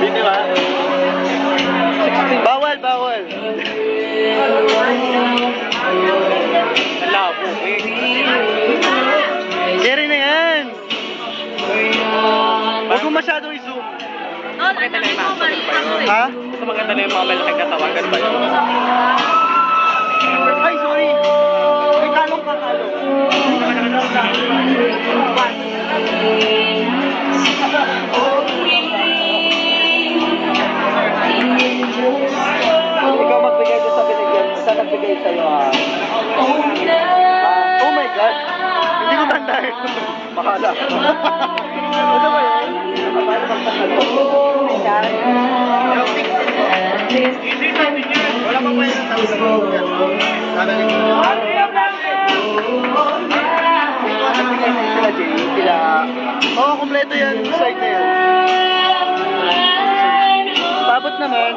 Di ba? Bawal, bawal. Labo eh. Seri na yan. Huwag mo masyadong i-zoom. Maganda na yung mga ganun ba yun? Ha? Mas maganda na yung mga malaking katawan, ganun ba yun? Ay, sorry. May talong ka, talong. Ikaw magbigay doon sa binigyan. Sa nagbigay sa'yo, oh my God. Hindi ko tandaan. Makala. Ano ba yun? Paano magtatanong? Wala pa pa yung tawag sa mga. Sana rin. Sila Jay, sila... Oo, kompleto yan. Side na yan. Pabot naman.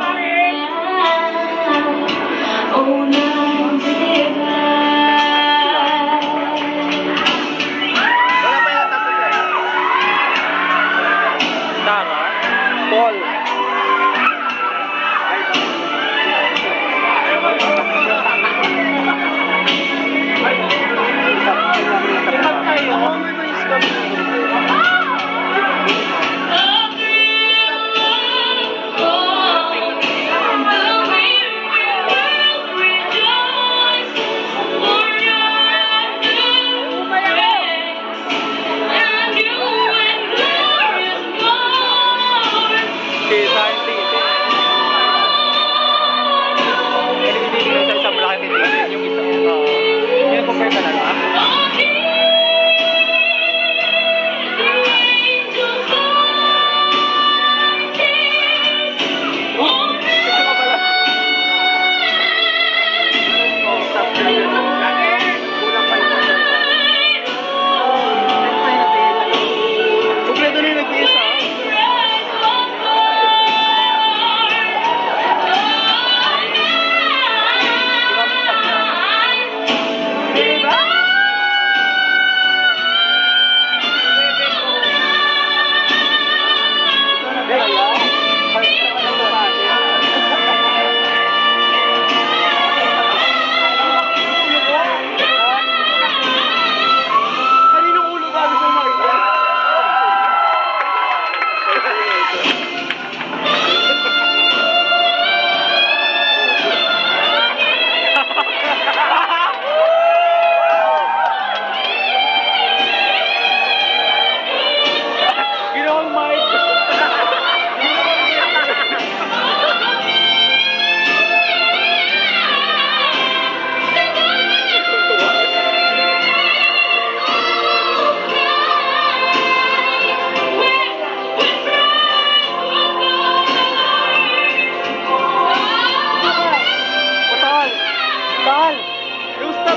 Wala pa yung tatlo dyan. Tama? Paul.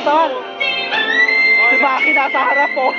Tal! Si Maki nasa harap po.